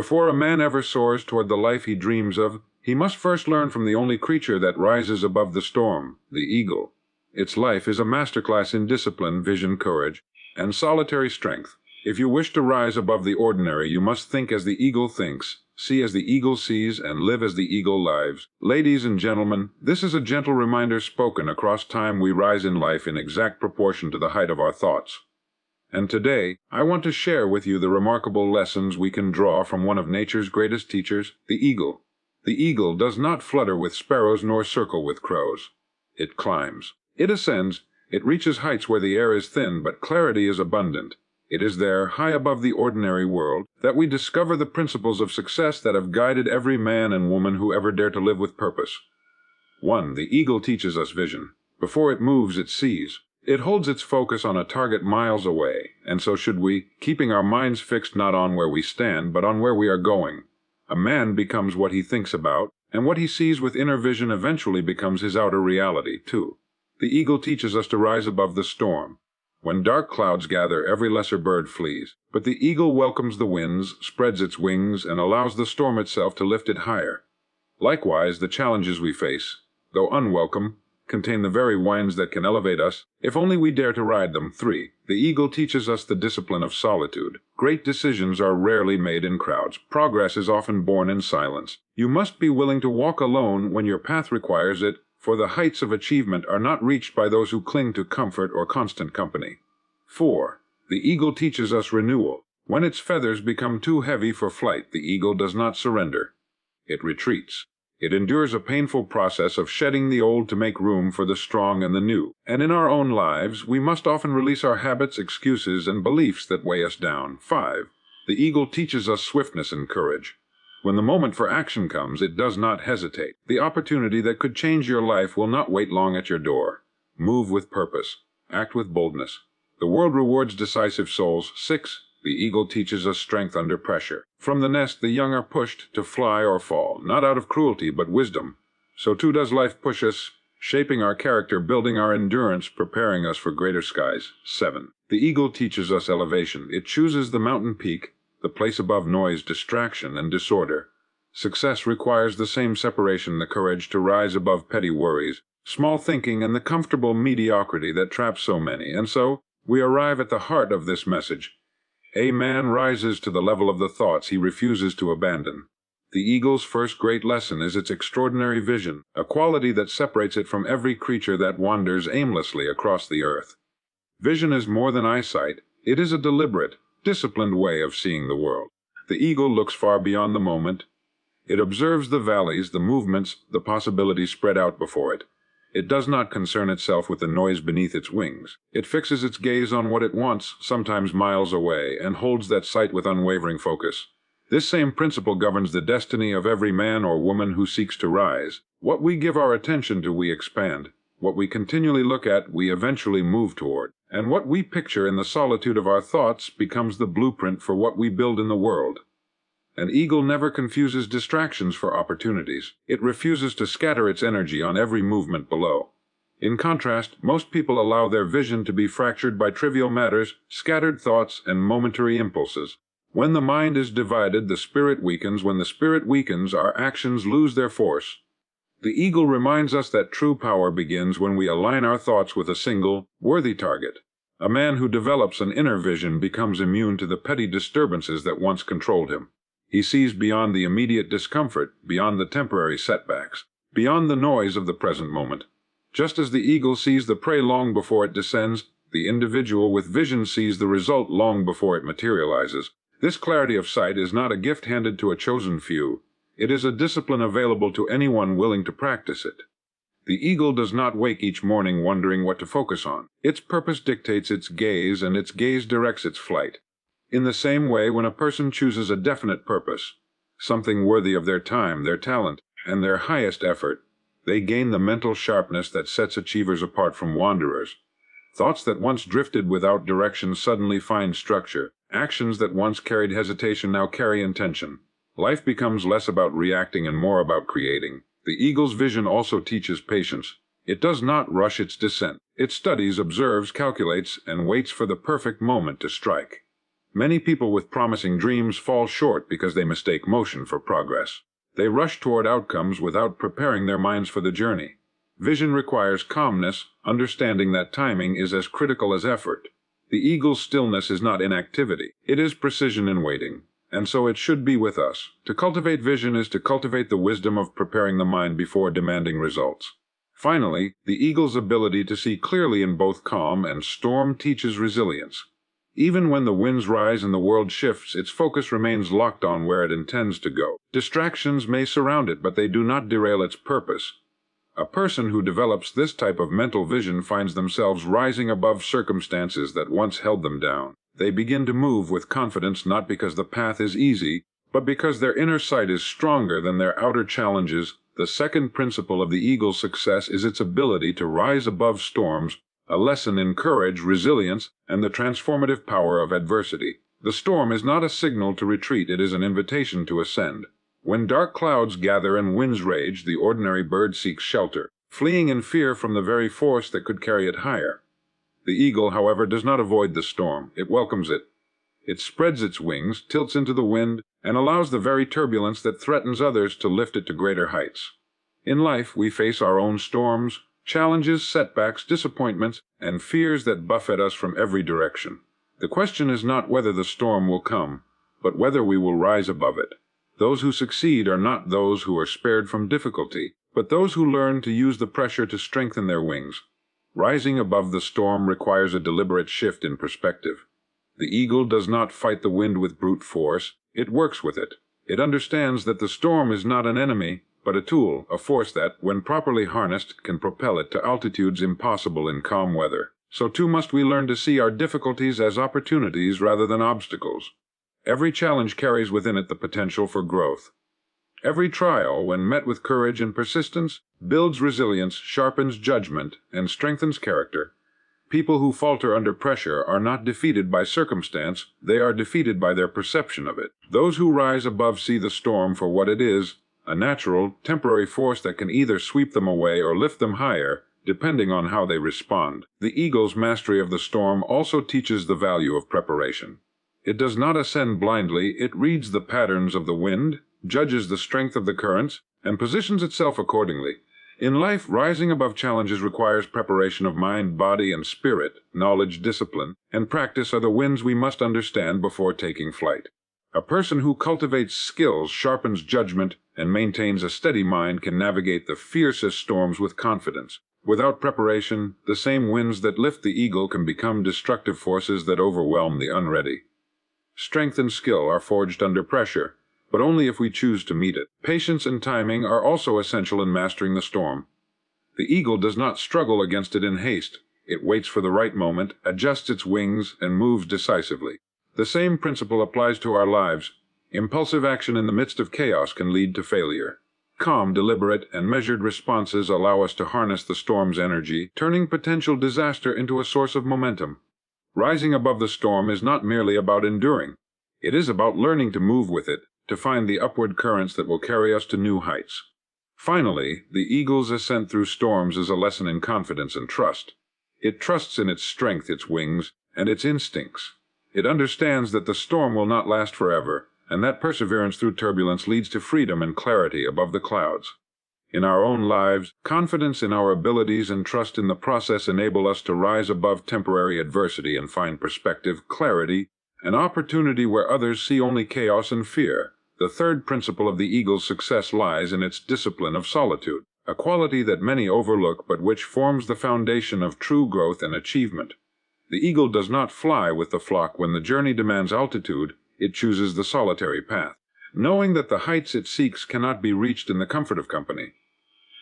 Before a man ever soars toward the life he dreams of, he must first learn from the only creature that rises above the storm, the eagle. Its life is a masterclass in discipline, vision, courage, and solitary strength. If you wish to rise above the ordinary, you must think as the eagle thinks, see as the eagle sees, and live as the eagle lives. Ladies and gentlemen, this is a gentle reminder spoken across time. We rise in life in exact proportion to the height of our thoughts. And today, I want to share with you the remarkable lessons we can draw from one of nature's greatest teachers, the eagle. The eagle does not flutter with sparrows nor circle with crows. It climbs. It ascends. It reaches heights where the air is thin but clarity is abundant. It is there, high above the ordinary world, that we discover the principles of success that have guided every man and woman who ever dared to live with purpose. 1. The eagle teaches us vision. Before it moves, it sees. It holds its focus on a target miles away, and so should we, keeping our minds fixed not on where we stand, but on where we are going. A man becomes what he thinks about, and what he sees with inner vision eventually becomes his outer reality, too. The eagle teaches us to rise above the storm. When dark clouds gather, every lesser bird flees, but the eagle welcomes the winds, spreads its wings, and allows the storm itself to lift it higher. Likewise, the challenges we face, though unwelcome, contain the very winds that can elevate us, if only we dare to ride them. 3. The eagle teaches us the discipline of solitude. Great decisions are rarely made in crowds. Progress is often born in silence. You must be willing to walk alone when your path requires it, for the heights of achievement are not reached by those who cling to comfort or constant company. 4. The eagle teaches us renewal. When its feathers become too heavy for flight, the eagle does not surrender. It retreats. It endures a painful process of shedding the old to make room for the strong and the new. And in our own lives, we must often release our habits, excuses, and beliefs that weigh us down. 5. The eagle teaches us swiftness and courage. When the moment for action comes, it does not hesitate. The opportunity that could change your life will not wait long at your door. Move with purpose. Act with boldness. The world rewards decisive souls. 6. The eagle teaches us strength under pressure. From the nest, the young are pushed to fly or fall, not out of cruelty, but wisdom. So too does life push us, shaping our character, building our endurance, preparing us for greater skies. 7. The eagle teaches us elevation. It chooses the mountain peak, the place above noise, distraction, and disorder. Success requires the same separation, the courage to rise above petty worries, small thinking, and the comfortable mediocrity that traps so many. And so, we arrive at the heart of this message. A man rises to the level of the thoughts he refuses to abandon. The eagle's first great lesson is its extraordinary vision, a quality that separates it from every creature that wanders aimlessly across the earth. Vision is more than eyesight. It is a deliberate, disciplined way of seeing the world. The eagle looks far beyond the moment. It observes the valleys, the movements, the possibilities spread out before it. It does not concern itself with the noise beneath its wings. It fixes its gaze on what it wants, sometimes miles away, and holds that sight with unwavering focus. This same principle governs the destiny of every man or woman who seeks to rise. What we give our attention to, we expand. What we continually look at, we eventually move toward. And what we picture in the solitude of our thoughts becomes the blueprint for what we build in the world. An eagle never confuses distractions for opportunities. It refuses to scatter its energy on every movement below. In contrast, most people allow their vision to be fractured by trivial matters, scattered thoughts, and momentary impulses. When the mind is divided, the spirit weakens. When the spirit weakens, our actions lose their force. The eagle reminds us that true power begins when we align our thoughts with a single, worthy target. A man who develops an inner vision becomes immune to the petty disturbances that once controlled him. He sees beyond the immediate discomfort, beyond the temporary setbacks, beyond the noise of the present moment. Just as the eagle sees the prey long before it descends, the individual with vision sees the result long before it materializes. This clarity of sight is not a gift handed to a chosen few. It is a discipline available to anyone willing to practice it. The eagle does not wake each morning wondering what to focus on. Its purpose dictates its gaze, and its gaze directs its flight. In the same way, when a person chooses a definite purpose, something worthy of their time, their talent, and their highest effort, they gain the mental sharpness that sets achievers apart from wanderers. Thoughts that once drifted without direction suddenly find structure. Actions that once carried hesitation now carry intention. Life becomes less about reacting and more about creating. The eagle's vision also teaches patience. It does not rush its descent. It studies, observes, calculates, and waits for the perfect moment to strike. Many people with promising dreams fall short because they mistake motion for progress. They rush toward outcomes without preparing their minds for the journey. Vision requires calmness, understanding that timing is as critical as effort. The eagle's stillness is not inactivity, it is precision in waiting. And so it should be with us. To cultivate vision is to cultivate the wisdom of preparing the mind before demanding results. Finally, the eagle's ability to see clearly in both calm and storm teaches resilience. Even when the winds rise and the world shifts, its focus remains locked on where it intends to go. Distractions may surround it, but they do not derail its purpose. A person who develops this type of mental vision finds themselves rising above circumstances that once held them down. They begin to move with confidence not because the path is easy, but because their inner sight is stronger than their outer challenges. The second principle of the eagle's success is its ability to rise above storms, a lesson in courage, resilience, and the transformative power of adversity. The storm is not a signal to retreat, it is an invitation to ascend. When dark clouds gather and winds rage, the ordinary bird seeks shelter, fleeing in fear from the very force that could carry it higher. The eagle, however, does not avoid the storm. It welcomes it. It spreads its wings, tilts into the wind, and allows the very turbulence that threatens others to lift it to greater heights. In life, we face our own storms, challenges, setbacks, disappointments, and fears that buffet us from every direction. The question is not whether the storm will come, but whether we will rise above it. Those who succeed are not those who are spared from difficulty, but those who learn to use the pressure to strengthen their wings. Rising above the storm requires a deliberate shift in perspective. The eagle does not fight the wind with brute force, it works with it. It understands that the storm is not an enemy, but a tool, a force that, when properly harnessed, can propel it to altitudes impossible in calm weather. So too must we learn to see our difficulties as opportunities rather than obstacles. Every challenge carries within it the potential for growth. Every trial, when met with courage and persistence, builds resilience, sharpens judgment, and strengthens character. People who falter under pressure are not defeated by circumstance, they are defeated by their perception of it. Those who rise above see the storm for what it is, a natural, temporary force that can either sweep them away or lift them higher, depending on how they respond. The eagle's mastery of the storm also teaches the value of preparation. It does not ascend blindly, it reads the patterns of the wind, judges the strength of the currents, and positions itself accordingly. In life, rising above challenges requires preparation of mind, body, and spirit. Knowledge, discipline, and practice are the winds we must understand before taking flight. A person who cultivates skills, sharpens judgment, and maintains a steady mind can navigate the fiercest storms with confidence. Without preparation, the same winds that lift the eagle can become destructive forces that overwhelm the unready. Strength and skill are forged under pressure, but only if we choose to meet it. Patience and timing are also essential in mastering the storm. The eagle does not struggle against it in haste. It waits for the right moment, adjusts its wings, and moves decisively. The same principle applies to our lives. Impulsive action in the midst of chaos can lead to failure. Calm, deliberate, and measured responses allow us to harness the storm's energy, turning potential disaster into a source of momentum. Rising above the storm is not merely about enduring. It is about learning to move with it, to find the upward currents that will carry us to new heights. Finally, the eagle's ascent through storms is a lesson in confidence and trust. It trusts in its strength, its wings, and its instincts. It understands that the storm will not last forever, and that perseverance through turbulence leads to freedom and clarity above the clouds. In our own lives, confidence in our abilities and trust in the process enable us to rise above temporary adversity and find perspective, clarity, and opportunity where others see only chaos and fear. The third principle of the eagle's success lies in its discipline of solitude, a quality that many overlook but which forms the foundation of true growth and achievement. The eagle does not fly with the flock when the journey demands altitude, it chooses the solitary path, knowing that the heights it seeks cannot be reached in the comfort of company.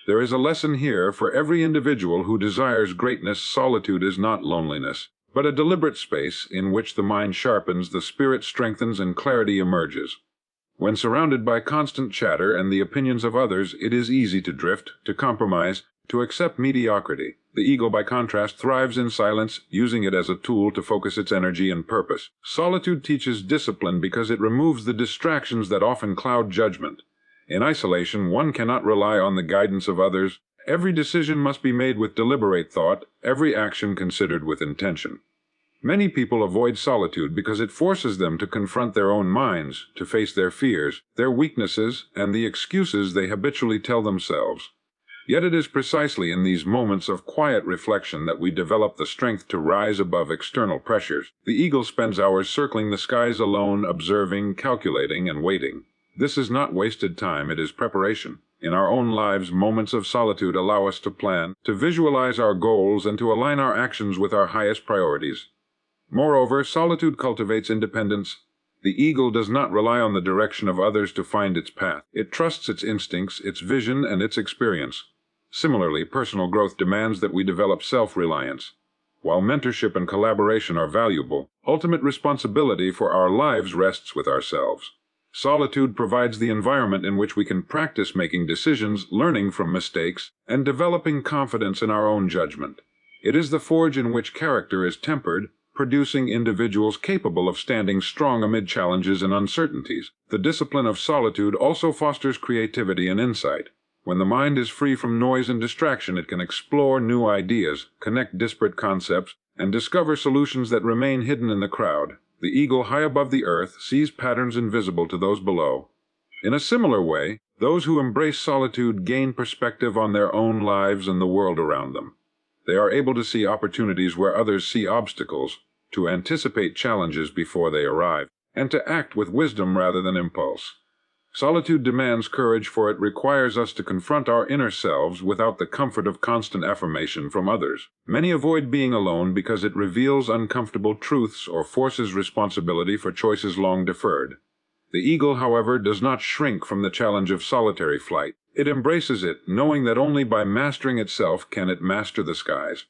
There is a lesson here for every individual who desires greatness. Solitude is not loneliness, but a deliberate space in which the mind sharpens, the spirit strengthens, and clarity emerges. When surrounded by constant chatter and the opinions of others, it is easy to drift, to compromise, to accept mediocrity. The eagle, by contrast, thrives in silence, using it as a tool to focus its energy and purpose. Solitude teaches discipline because it removes the distractions that often cloud judgment. In isolation, one cannot rely on the guidance of others. Every decision must be made with deliberate thought, every action considered with intention. Many people avoid solitude because it forces them to confront their own minds, to face their fears, their weaknesses, and the excuses they habitually tell themselves. Yet it is precisely in these moments of quiet reflection that we develop the strength to rise above external pressures. The eagle spends hours circling the skies alone, observing, calculating, and waiting. This is not wasted time, it is preparation. In our own lives, moments of solitude allow us to plan, to visualize our goals, and to align our actions with our highest priorities. Moreover, solitude cultivates independence. The eagle does not rely on the direction of others to find its path. It trusts its instincts, its vision, and its experience. Similarly, personal growth demands that we develop self-reliance. While mentorship and collaboration are valuable, ultimate responsibility for our lives rests with ourselves. Solitude provides the environment in which we can practice making decisions, learning from mistakes, and developing confidence in our own judgment. It is the forge in which character is tempered, producing individuals capable of standing strong amid challenges and uncertainties. The discipline of solitude also fosters creativity and insight. When the mind is free from noise and distraction, it can explore new ideas, connect disparate concepts, and discover solutions that remain hidden in the crowd. The eagle high above the earth sees patterns invisible to those below. In a similar way, those who embrace solitude gain perspective on their own lives and the world around them. They are able to see opportunities where others see obstacles, to anticipate challenges before they arrive, and to act with wisdom rather than impulse. Solitude demands courage, for it requires us to confront our inner selves without the comfort of constant affirmation from others. Many avoid being alone because it reveals uncomfortable truths or forces responsibility for choices long deferred. The eagle, however, does not shrink from the challenge of solitary flight. It embraces it, knowing that only by mastering itself can it master the skies.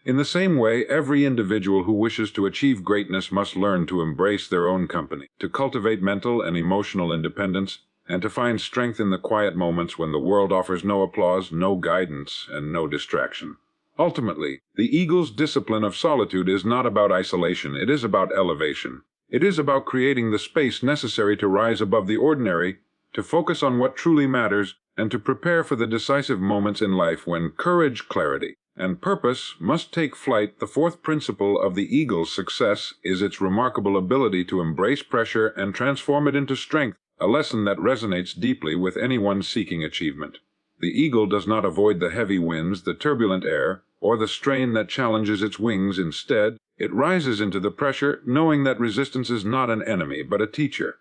In the same way, every individual who wishes to achieve greatness must learn to embrace their own company, to cultivate mental and emotional independence, and to find strength in the quiet moments when the world offers no applause, no guidance, and no distraction. Ultimately, the eagle's discipline of solitude is not about isolation, it is about elevation. It is about creating the space necessary to rise above the ordinary, to focus on what truly matters, and to prepare for the decisive moments in life when courage, clarity, and purpose must take flight. The fourth principle of the eagle's success is its remarkable ability to embrace pressure and transform it into strength, a lesson that resonates deeply with anyone seeking achievement. The eagle does not avoid the heavy winds, the turbulent air, or the strain that challenges its wings. Instead, it rises into the pressure, knowing that resistance is not an enemy, but a teacher.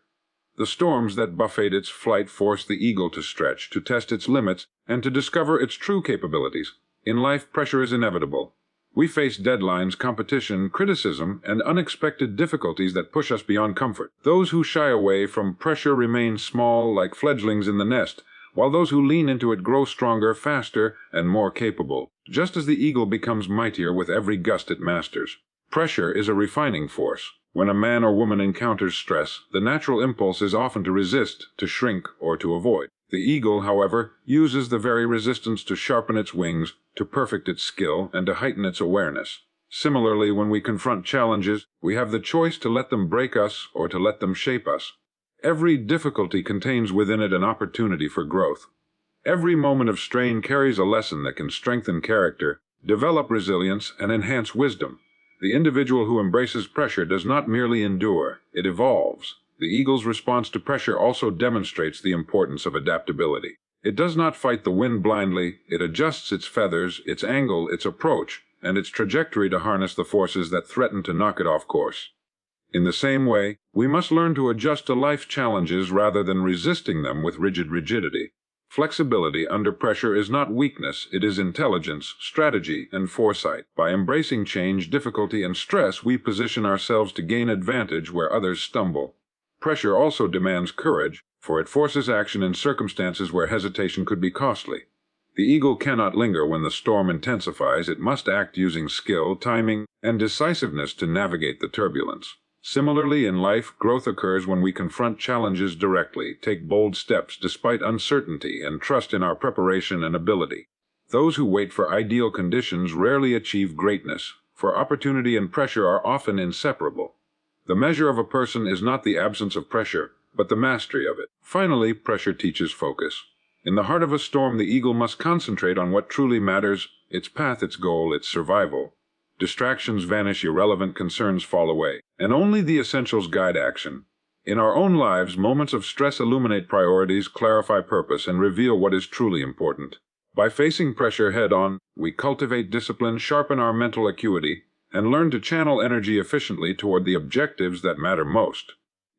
The storms that buffet its flight force the eagle to stretch, to test its limits, and to discover its true capabilities. In life, pressure is inevitable. We face deadlines, competition, criticism, and unexpected difficulties that push us beyond comfort. Those who shy away from pressure remain small, like fledglings in the nest, while those who lean into it grow stronger, faster, and more capable, just as the eagle becomes mightier with every gust it masters. Pressure is a refining force. When a man or woman encounters stress, the natural impulse is often to resist, to shrink, or to avoid. The eagle, however, uses the very resistance to sharpen its wings, to perfect its skill, and to heighten its awareness. Similarly, when we confront challenges, we have the choice to let them break us or to let them shape us. Every difficulty contains within it an opportunity for growth. Every moment of strain carries a lesson that can strengthen character, develop resilience, and enhance wisdom. The individual who embraces pressure does not merely endure, it evolves. The eagle's response to pressure also demonstrates the importance of adaptability. It does not fight the wind blindly, it adjusts its feathers, its angle, its approach, and its trajectory to harness the forces that threaten to knock it off course. In the same way, we must learn to adjust to life challenges rather than resisting them with rigidity. Flexibility under pressure is not weakness, it is intelligence, strategy, and foresight. By embracing change, difficulty, and stress, we position ourselves to gain advantage where others stumble. Pressure also demands courage, for it forces action in circumstances where hesitation could be costly. The eagle cannot linger when the storm intensifies, it must act using skill, timing, and decisiveness to navigate the turbulence. Similarly, in life, growth occurs when we confront challenges directly, take bold steps despite uncertainty, and trust in our preparation and ability. Those who wait for ideal conditions rarely achieve greatness, for opportunity and pressure are often inseparable. The measure of a person is not the absence of pressure, but the mastery of it. Finally, pressure teaches focus. In the heart of a storm, the eagle must concentrate on what truly matters, its path, its goal, its survival. Distractions vanish, irrelevant concerns fall away, and only the essentials guide action. In our own lives, moments of stress illuminate priorities, clarify purpose, and reveal what is truly important. By facing pressure head-on, we cultivate discipline, sharpen our mental acuity, and learn to channel energy efficiently toward the objectives that matter most.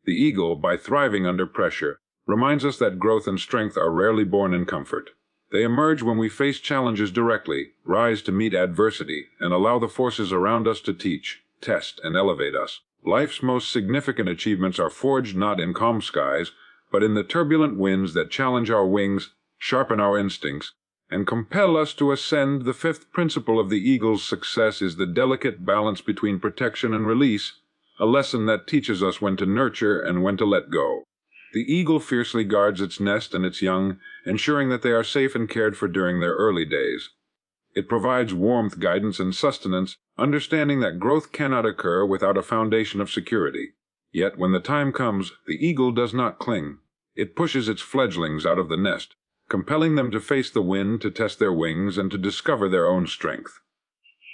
The eagle, by thriving under pressure, reminds us that growth and strength are rarely born in comfort. They emerge when we face challenges directly, rise to meet adversity, and allow the forces around us to teach, test, and elevate us. Life's most significant achievements are forged not in calm skies, but in the turbulent winds that challenge our wings, sharpen our instincts, and compel us to ascend. The fifth principle of the eagle's success is the delicate balance between protection and release, a lesson that teaches us when to nurture and when to let go. The eagle fiercely guards its nest and its young, ensuring that they are safe and cared for during their early days. It provides warmth, guidance, and sustenance, understanding that growth cannot occur without a foundation of security. Yet when the time comes, the eagle does not cling. It pushes its fledglings out of the nest, compelling them to face the wind, to test their wings, and to discover their own strength.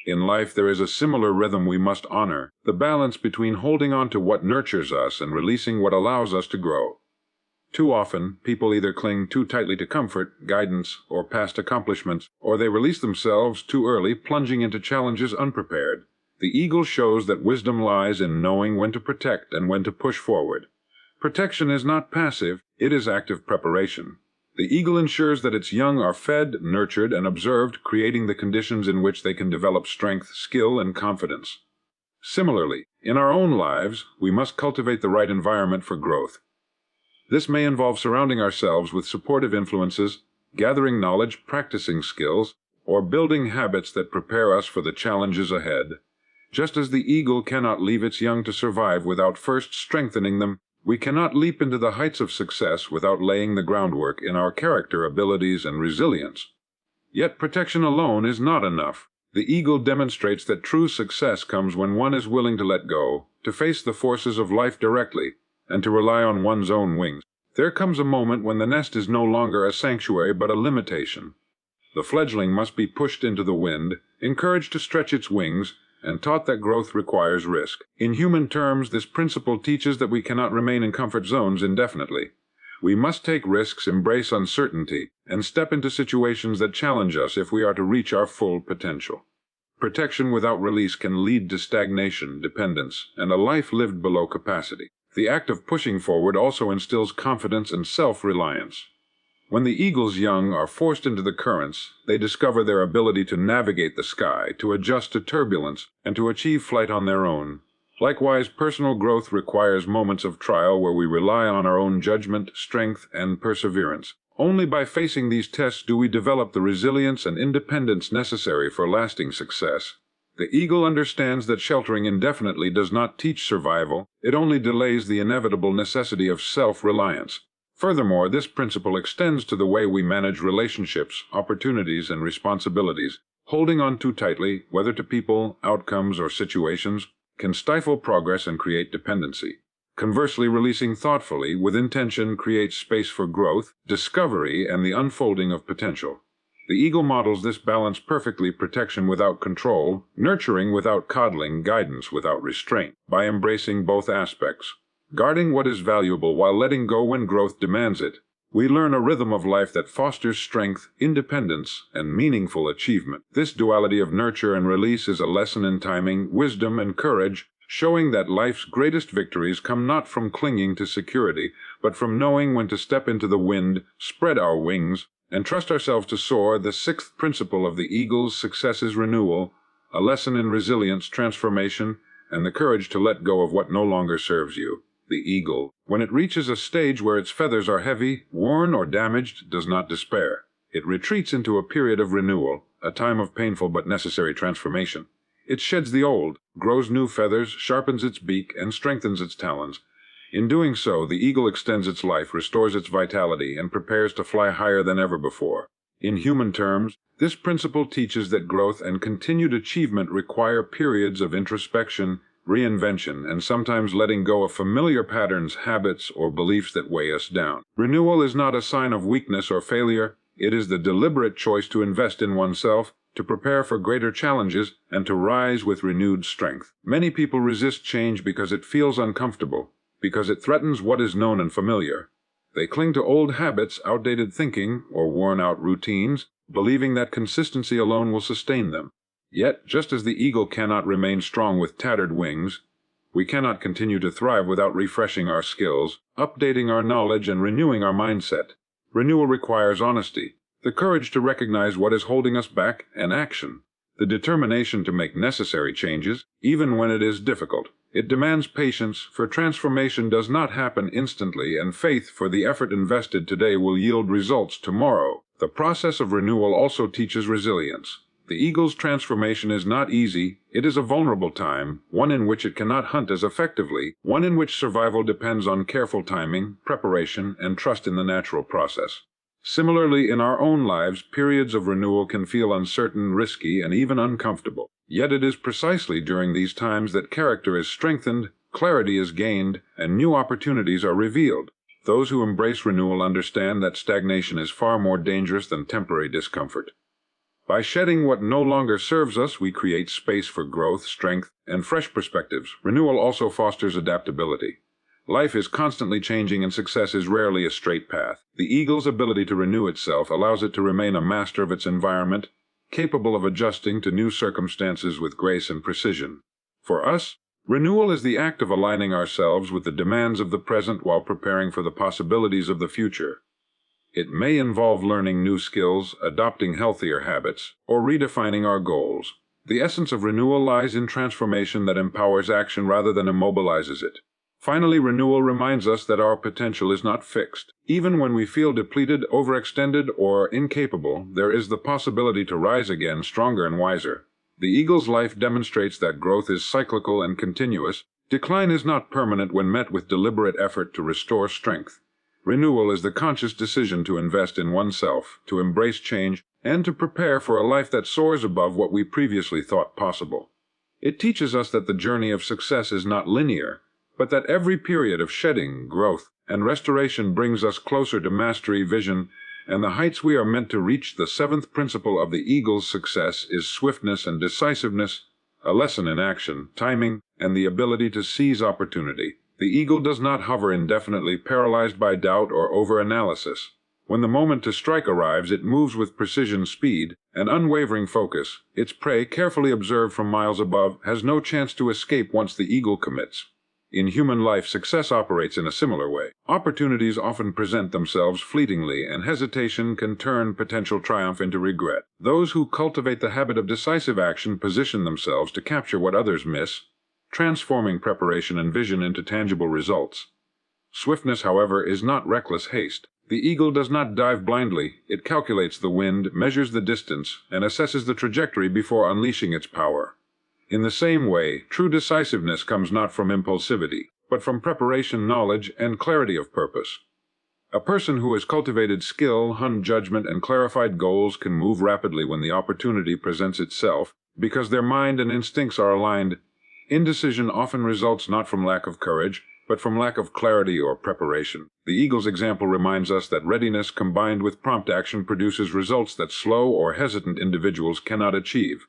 In life there is a similar rhythm we must honor, the balance between holding on to what nurtures us and releasing what allows us to grow. Too often, people either cling too tightly to comfort, guidance, or past accomplishments, or they release themselves too early, plunging into challenges unprepared. The eagle shows that wisdom lies in knowing when to protect and when to push forward. Protection is not passive, it is active preparation. The eagle ensures that its young are fed, nurtured, and observed, creating the conditions in which they can develop strength, skill, and confidence. Similarly, in our own lives, we must cultivate the right environment for growth. This may involve surrounding ourselves with supportive influences, gathering knowledge, practicing skills, or building habits that prepare us for the challenges ahead. Just as the eagle cannot leave its young to survive without first strengthening them, we cannot leap into the heights of success without laying the groundwork in our character, abilities, and resilience. Yet protection alone is not enough. The eagle demonstrates that true success comes when one is willing to let go, to face the forces of life directly, and to rely on one's own wings. There comes a moment when the nest is no longer a sanctuary but a limitation. The fledgling must be pushed into the wind, encouraged to stretch its wings, and taught that growth requires risk. In human terms, this principle teaches that we cannot remain in comfort zones indefinitely. We must take risks, embrace uncertainty, and step into situations that challenge us if we are to reach our full potential. Protection without release can lead to stagnation, dependence, and a life lived below capacity. The act of pushing forward also instills confidence and self-reliance. When the eagle's young are forced into the currents, they discover their ability to navigate the sky, to adjust to turbulence, and to achieve flight on their own. Likewise, personal growth requires moments of trial where we rely on our own judgment, strength, and perseverance. Only by facing these tests do we develop the resilience and independence necessary for lasting success. The eagle understands that sheltering indefinitely does not teach survival, it only delays the inevitable necessity of self-reliance. Furthermore, this principle extends to the way we manage relationships, opportunities, and responsibilities. Holding on too tightly, whether to people, outcomes, or situations, can stifle progress and create dependency. Conversely, releasing thoughtfully, with intention, creates space for growth, discovery, and the unfolding of potential. The eagle models this balance perfectly: protection without control, nurturing without coddling, guidance without restraint. By embracing both aspects, guarding what is valuable while letting go when growth demands it, we learn a rhythm of life that fosters strength, independence, and meaningful achievement. This duality of nurture and release is a lesson in timing, wisdom, and courage, showing that life's greatest victories come not from clinging to security, but from knowing when to step into the wind, spread our wings, and trust ourselves to soar. The sixth principle of the eagle's success is renewal, a lesson in resilience, transformation, and the courage to let go of what no longer serves you. The eagle, when it reaches a stage where its feathers are heavy, worn, or damaged, does not despair. It retreats into a period of renewal, a time of painful but necessary transformation. It sheds the old, grows new feathers, sharpens its beak, and strengthens its talons. In doing so, the eagle extends its life, restores its vitality, and prepares to fly higher than ever before. In human terms, this principle teaches that growth and continued achievement require periods of introspection, reinvention, and sometimes letting go of familiar patterns, habits, or beliefs that weigh us down. Renewal is not a sign of weakness or failure. It is the deliberate choice to invest in oneself, to prepare for greater challenges, and to rise with renewed strength. Many people resist change because it feels uncomfortable, because it threatens what is known and familiar. They cling to old habits, outdated thinking, or worn-out routines, believing that consistency alone will sustain them. Yet, just as the eagle cannot remain strong with tattered wings, we cannot continue to thrive without refreshing our skills, updating our knowledge, and renewing our mindset. Renewal requires honesty, the courage to recognize what is holding us back, and action, the determination to make necessary changes, even when it is difficult. It demands patience, for transformation does not happen instantly, and faith, for the effort invested today will yield results tomorrow. The process of renewal also teaches resilience. The eagle's transformation is not easy. It is a vulnerable time, one in which it cannot hunt as effectively, one in which survival depends on careful timing, preparation, and trust in the natural process. Similarly, in our own lives, periods of renewal can feel uncertain, risky, and even uncomfortable. Yet it is precisely during these times that character is strengthened, clarity is gained, and new opportunities are revealed. Those who embrace renewal understand that stagnation is far more dangerous than temporary discomfort. By shedding what no longer serves us, we create space for growth, strength, and fresh perspectives. Renewal also fosters adaptability. Life is constantly changing and success is rarely a straight path. The eagle's ability to renew itself allows it to remain a master of its environment, capable of adjusting to new circumstances with grace and precision. For us, renewal is the act of aligning ourselves with the demands of the present while preparing for the possibilities of the future. It may involve learning new skills, adopting healthier habits, or redefining our goals. The essence of renewal lies in transformation that empowers action rather than immobilizes it. Finally, renewal reminds us that our potential is not fixed. Even when we feel depleted, overextended, or incapable, there is the possibility to rise again stronger and wiser. The eagle's life demonstrates that growth is cyclical and continuous. Decline is not permanent when met with deliberate effort to restore strength. Renewal is the conscious decision to invest in oneself, to embrace change, and to prepare for a life that soars above what we previously thought possible. It teaches us that the journey of success is not linear, but that every period of shedding, growth, and restoration brings us closer to mastery, vision, and the heights we are meant to reach. The seventh principle of the eagle's success is swiftness and decisiveness, a lesson in action, timing, and the ability to seize opportunity. The eagle does not hover indefinitely, paralyzed by doubt or over-analysis. When the moment to strike arrives, it moves with precision, speed, and unwavering focus. Its prey, carefully observed from miles above, has no chance to escape once the eagle commits. In human life, success operates in a similar way. Opportunities often present themselves fleetingly, and hesitation can turn potential triumph into regret. Those who cultivate the habit of decisive action position themselves to capture what others miss, transforming preparation and vision into tangible results. Swiftness, however, is not reckless haste. The eagle does not dive blindly. It calculates the wind, measures the distance, and assesses the trajectory before unleashing its power. In the same way, true decisiveness comes not from impulsivity, but from preparation, knowledge, and clarity of purpose. A person who has cultivated skill, honed judgment, and clarified goals can move rapidly when the opportunity presents itself, because their mind and instincts are aligned. Indecision often results not from lack of courage, but from lack of clarity or preparation. The eagle's example reminds us that readiness combined with prompt action produces results that slow or hesitant individuals cannot achieve.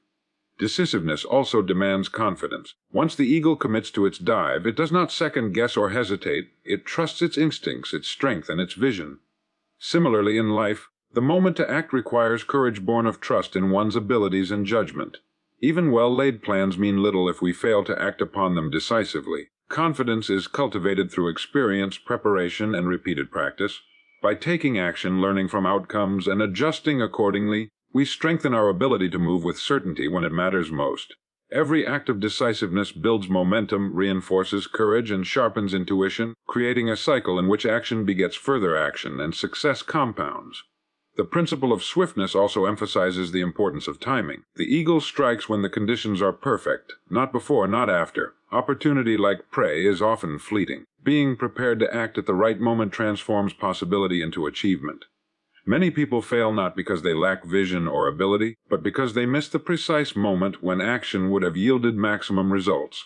Decisiveness also demands confidence. Once the eagle commits to its dive, it does not second-guess or hesitate. It trusts its instincts, its strength, and its vision. Similarly, in life, the moment to act requires courage born of trust in one's abilities and judgment. Even well-laid plans mean little if we fail to act upon them decisively. Confidence is cultivated through experience, preparation, and repeated practice. By taking action, learning from outcomes, and adjusting accordingly, we strengthen our ability to move with certainty when it matters most. Every act of decisiveness builds momentum, reinforces courage, and sharpens intuition, creating a cycle in which action begets further action and success compounds. The principle of swiftness also emphasizes the importance of timing. The eagle strikes when the conditions are perfect, not before, not after. Opportunity, like prey, is often fleeting. Being prepared to act at the right moment transforms possibility into achievement. Many people fail not because they lack vision or ability, but because they miss the precise moment when action would have yielded maximum results.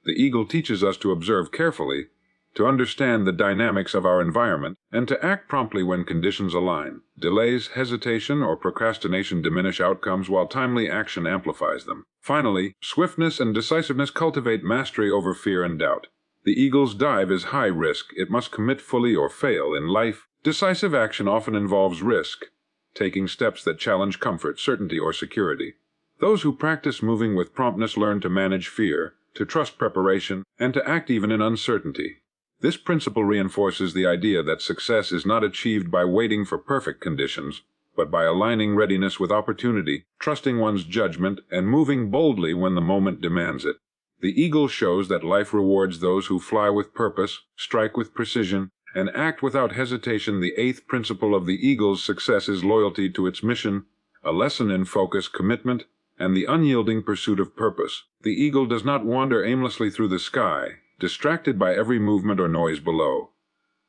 The eagle teaches us to observe carefully, to understand the dynamics of our environment, and to act promptly when conditions align. Delays, hesitation, or procrastination diminish outcomes while timely action amplifies them. Finally, swiftness and decisiveness cultivate mastery over fear and doubt. The eagle's dive is high risk. It must commit fully or fail. In life, decisive action often involves risk, taking steps that challenge comfort, certainty, or security. Those who practice moving with promptness learn to manage fear, to trust preparation, and to act even in uncertainty. This principle reinforces the idea that success is not achieved by waiting for perfect conditions, but by aligning readiness with opportunity, trusting one's judgment, and moving boldly when the moment demands it. The eagle shows that life rewards those who fly with purpose, strike with precision, and act without hesitation. The eighth principle of the eagle's success is loyalty to its mission, a lesson in focus, commitment, and the unyielding pursuit of purpose. The eagle does not wander aimlessly through the sky, distracted by every movement or noise below.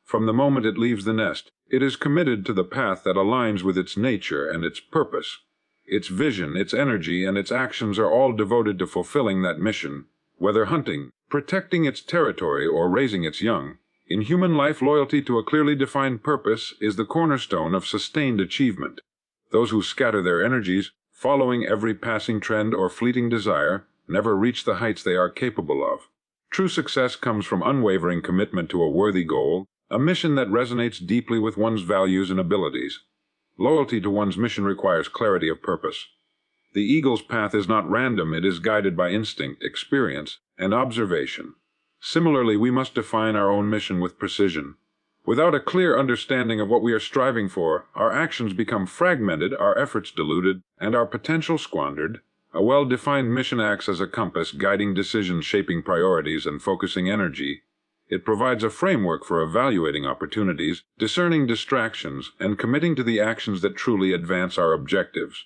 From the moment it leaves the nest, it is committed to the path that aligns with its nature and its purpose. Its vision, its energy, and its actions are all devoted to fulfilling that mission, whether hunting, protecting its territory, or raising its young. In human life, loyalty to a clearly defined purpose is the cornerstone of sustained achievement. Those who scatter their energies, following every passing trend or fleeting desire, never reach the heights they are capable of. True success comes from unwavering commitment to a worthy goal, a mission that resonates deeply with one's values and abilities. Loyalty to one's mission requires clarity of purpose. The eagle's path is not random, it is guided by instinct, experience, and observation. Similarly, we must define our own mission with precision. Without a clear understanding of what we are striving for, our actions become fragmented, our efforts diluted, and our potential squandered. A well-defined mission acts as a compass, guiding decisions, shaping priorities, and focusing energy. It provides a framework for evaluating opportunities, discerning distractions, and committing to the actions that truly advance our objectives.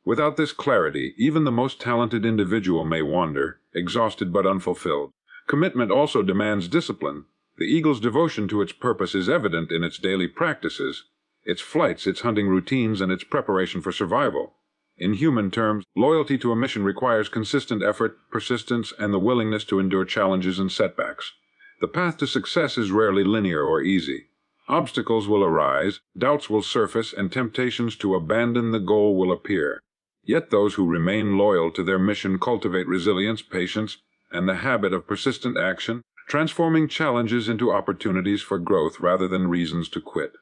Without this clarity, even the most talented individual may wander, exhausted but unfulfilled. Commitment also demands discipline. The eagle's devotion to its purpose is evident in its daily practices, its flights, its hunting routines, and its preparation for survival. In human terms, loyalty to a mission requires consistent effort, persistence, and the willingness to endure challenges and setbacks. The path to success is rarely linear or easy. Obstacles will arise, doubts will surface, and temptations to abandon the goal will appear. Yet those who remain loyal to their mission cultivate resilience, patience, and the habit of persistent action, transforming challenges into opportunities for growth rather than reasons to quit.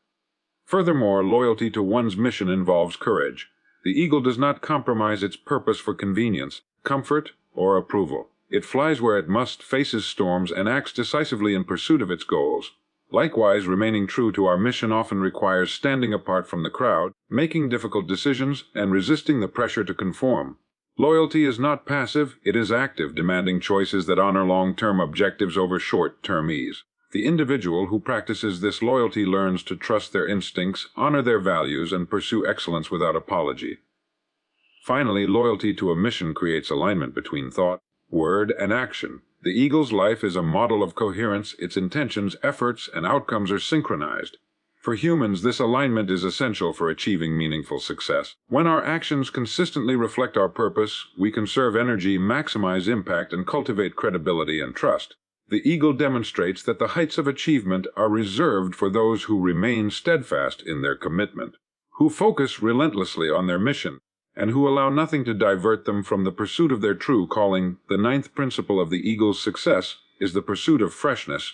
Furthermore, loyalty to one's mission involves courage. The eagle does not compromise its purpose for convenience, comfort, or approval. It flies where it must, faces storms, and acts decisively in pursuit of its goals. Likewise, remaining true to our mission often requires standing apart from the crowd, making difficult decisions, and resisting the pressure to conform. Loyalty is not passive, it is active, demanding choices that honor long-term objectives over short-term ease. The individual who practices this loyalty learns to trust their instincts, honor their values, and pursue excellence without apology. Finally, loyalty to a mission creates alignment between thought, word, and action. The eagle's life is a model of coherence, its intentions, efforts, and outcomes are synchronized. For humans, this alignment is essential for achieving meaningful success. When our actions consistently reflect our purpose, we conserve energy, maximize impact, and cultivate credibility and trust. The eagle demonstrates that the heights of achievement are reserved for those who remain steadfast in their commitment, who focus relentlessly on their mission, and who allow nothing to divert them from the pursuit of their true calling. The ninth principle of the eagle's success is the pursuit of freshness,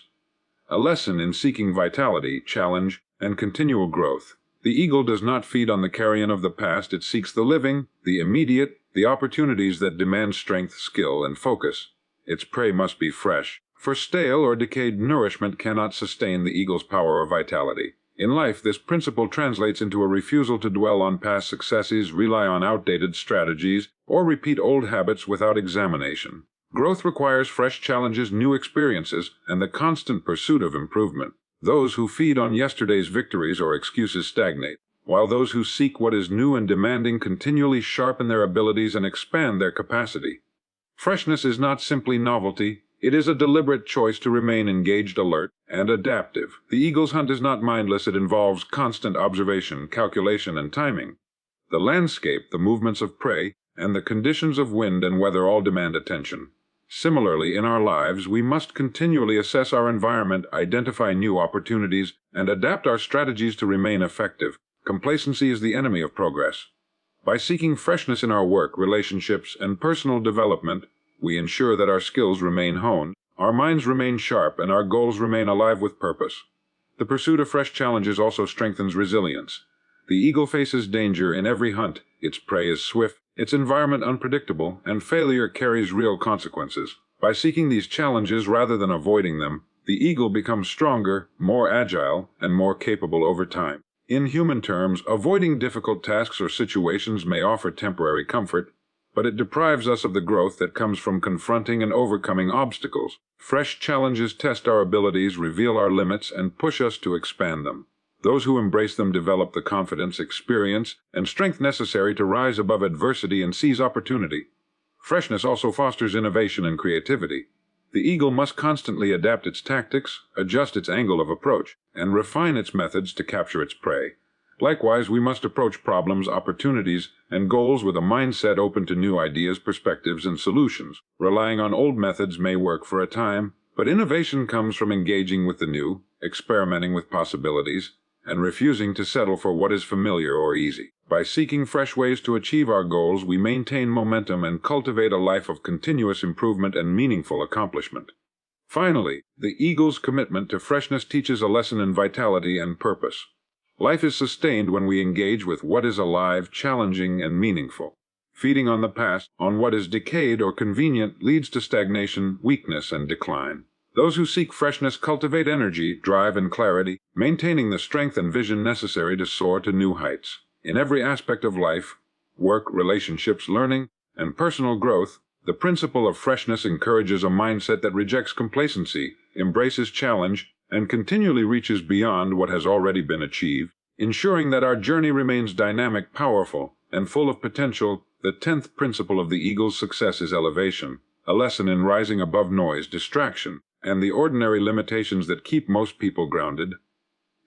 a lesson in seeking vitality, challenge, and continual growth. The eagle does not feed on the carrion of the past, it seeks the living, the immediate, the opportunities that demand strength, skill, and focus. Its prey must be fresh, for stale or decayed nourishment cannot sustain the eagle's power or vitality. In life, this principle translates into a refusal to dwell on past successes, rely on outdated strategies, or repeat old habits without examination. Growth requires fresh challenges, new experiences, and the constant pursuit of improvement. Those who feed on yesterday's victories or excuses stagnate, while those who seek what is new and demanding continually sharpen their abilities and expand their capacity. Freshness is not simply novelty, it is a deliberate choice to remain engaged, alert, and adaptive. The eagle's hunt is not mindless, it involves constant observation, calculation, and timing. The landscape, the movements of prey, and the conditions of wind and weather all demand attention. Similarly, in our lives, we must continually assess our environment, identify new opportunities, and adapt our strategies to remain effective. Complacency is the enemy of progress. By seeking freshness in our work, relationships, and personal development, we ensure that our skills remain honed, our minds remain sharp, and our goals remain alive with purpose. The pursuit of fresh challenges also strengthens resilience. The eagle faces danger in every hunt. Its prey is swift, its environment unpredictable, and failure carries real consequences. By seeking these challenges rather than avoiding them, the eagle becomes stronger, more agile, and more capable over time. In human terms, avoiding difficult tasks or situations may offer temporary comfort, but it deprives us of the growth that comes from confronting and overcoming obstacles. Fresh challenges test our abilities, reveal our limits, and push us to expand them. Those who embrace them develop the confidence, experience, and strength necessary to rise above adversity and seize opportunity. Freshness also fosters innovation and creativity. The eagle must constantly adapt its tactics, adjust its angle of approach, and refine its methods to capture its prey. Likewise, we must approach problems, opportunities, and goals with a mindset open to new ideas, perspectives, and solutions. Relying on old methods may work for a time, but innovation comes from engaging with the new, experimenting with possibilities, and refusing to settle for what is familiar or easy. By seeking fresh ways to achieve our goals, we maintain momentum and cultivate a life of continuous improvement and meaningful accomplishment. Finally, the eagle's commitment to freshness teaches a lesson in vitality and purpose. Life is sustained when we engage with what is alive, challenging, and meaningful. Feeding on the past, on what is decayed or convenient, leads to stagnation, weakness, and decline. Those who seek freshness cultivate energy, drive, and clarity, maintaining the strength and vision necessary to soar to new heights. In every aspect of life, work, relationships, learning, and personal growth, the principle of freshness encourages a mindset that rejects complacency, embraces challenge, and continually reaches beyond what has already been achieved, ensuring that our journey remains dynamic, powerful, and full of potential. The 10th principle of the eagle's success is elevation, a lesson in rising above noise, distraction, and the ordinary limitations that keep most people grounded.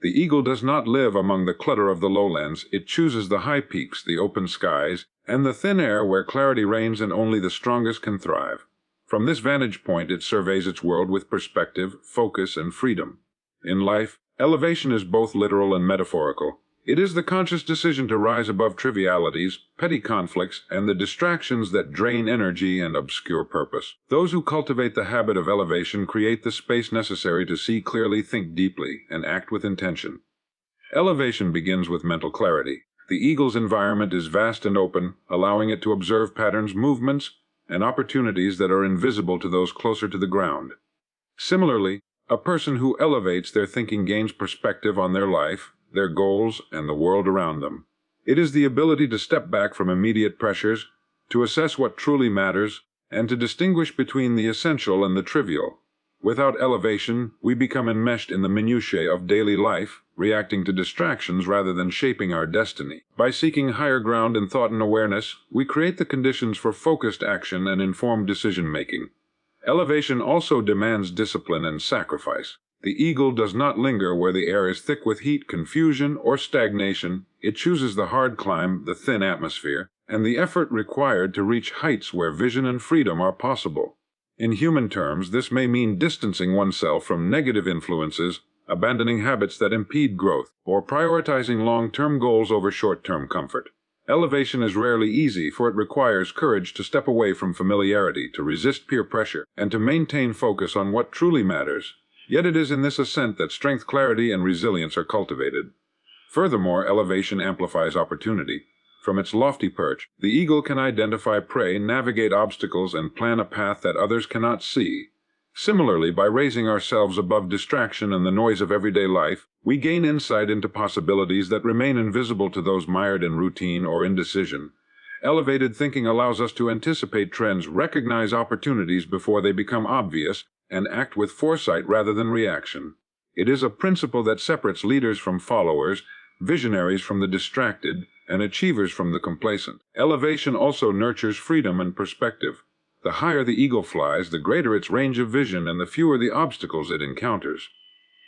The eagle does not live among the clutter of the lowlands. It chooses the high peaks, the open skies, and the thin air where clarity reigns and only the strongest can thrive. From this vantage point, it surveys its world with perspective, focus, and freedom. In life, elevation is both literal and metaphorical. It is the conscious decision to rise above trivialities, petty conflicts, and the distractions that drain energy and obscure purpose. Those who cultivate the habit of elevation create the space necessary to see clearly, think deeply, and act with intention. Elevation begins with mental clarity. The eagle's environment is vast and open, allowing it to observe patterns, movements, and opportunities that are invisible to those closer to the ground. Similarly, a person who elevates their thinking gains perspective on their life, their goals, and the world around them. It is the ability to step back from immediate pressures, to assess what truly matters, and to distinguish between the essential and the trivial. Without elevation, we become enmeshed in the minutiae of daily life, reacting to distractions rather than shaping our destiny. By seeking higher ground in thought and awareness, we create the conditions for focused action and informed decision-making. Elevation also demands discipline and sacrifice. The eagle does not linger where the air is thick with heat, confusion, or stagnation. It chooses the hard climb, the thin atmosphere, and the effort required to reach heights where vision and freedom are possible. In human terms, this may mean distancing oneself from negative influences, abandoning habits that impede growth, or prioritizing long-term goals over short-term comfort. Elevation is rarely easy, for it requires courage to step away from familiarity, to resist peer pressure, and to maintain focus on what truly matters. Yet it is in this ascent that strength, clarity, and resilience are cultivated. Furthermore, elevation amplifies opportunity. From its lofty perch, the eagle can identify prey, navigate obstacles, and plan a path that others cannot see. Similarly, by raising ourselves above distraction and the noise of everyday life, we gain insight into possibilities that remain invisible to those mired in routine or indecision. Elevated thinking allows us to anticipate trends, recognize opportunities before they become obvious, and act with foresight rather than reaction. It is a principle that separates leaders from followers, visionaries from the distracted, and achievers from the complacent. Elevation also nurtures freedom and perspective. The higher the eagle flies, the greater its range of vision and the fewer the obstacles it encounters.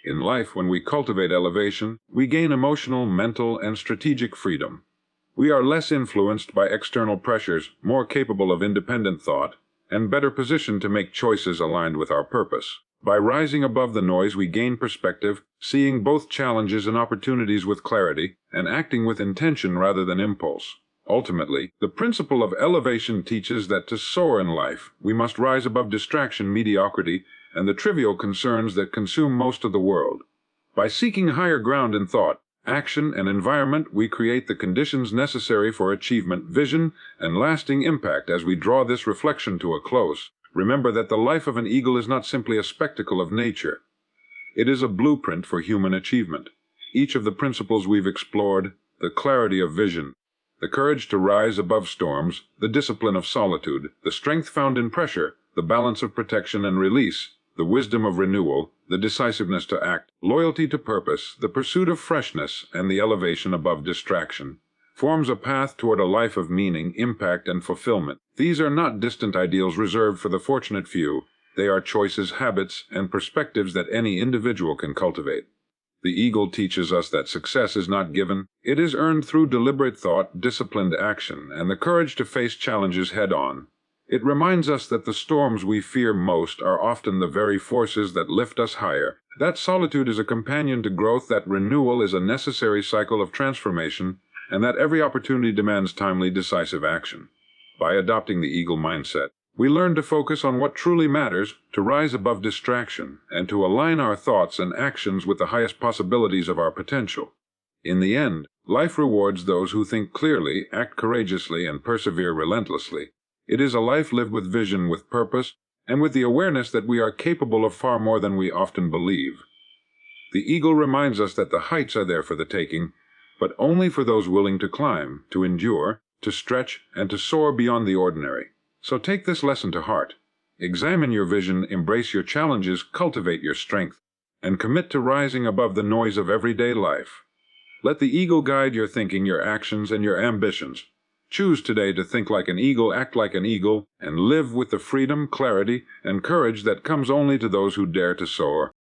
In life, when we cultivate elevation, we gain emotional, mental, and strategic freedom. We are less influenced by external pressures, more capable of independent thought, and better positioned to make choices aligned with our purpose. By rising above the noise, we gain perspective, seeing both challenges and opportunities with clarity, and acting with intention rather than impulse. Ultimately, the principle of elevation teaches that to soar in life, we must rise above distraction, mediocrity, and the trivial concerns that consume most of the world. By seeking higher ground in thought, action, and environment, we create the conditions necessary for achievement, vision, and lasting impact. As we draw this reflection to a close, remember that the life of an eagle is not simply a spectacle of nature. It is a blueprint for human achievement. Each of the principles we've explored, the clarity of vision, the courage to rise above storms, the discipline of solitude, the strength found in pressure, the balance of protection and release, the wisdom of renewal, the decisiveness to act, loyalty to purpose, the pursuit of freshness, and the elevation above distraction, forms a path toward a life of meaning, impact, and fulfillment. These are not distant ideals reserved for the fortunate few. They are choices, habits, and perspectives that any individual can cultivate. The eagle teaches us that success is not given. It is earned through deliberate thought, disciplined action, and the courage to face challenges head-on. It reminds us that the storms we fear most are often the very forces that lift us higher, that solitude is a companion to growth, that renewal is a necessary cycle of transformation, and that every opportunity demands timely, decisive action. By adopting the eagle mindset, we learn to focus on what truly matters, to rise above distraction, and to align our thoughts and actions with the highest possibilities of our potential. In the end, life rewards those who think clearly, act courageously, and persevere relentlessly. It is a life lived with vision, with purpose, and with the awareness that we are capable of far more than we often believe. The eagle reminds us that the heights are there for the taking, but only for those willing to climb, to endure, to stretch, and to soar beyond the ordinary. So take this lesson to heart. Examine your vision, embrace your challenges, cultivate your strength, and commit to rising above the noise of everyday life. Let the eagle guide your thinking, your actions, and your ambitions. Choose today to think like an eagle, act like an eagle, and live with the freedom, clarity, and courage that comes only to those who dare to soar.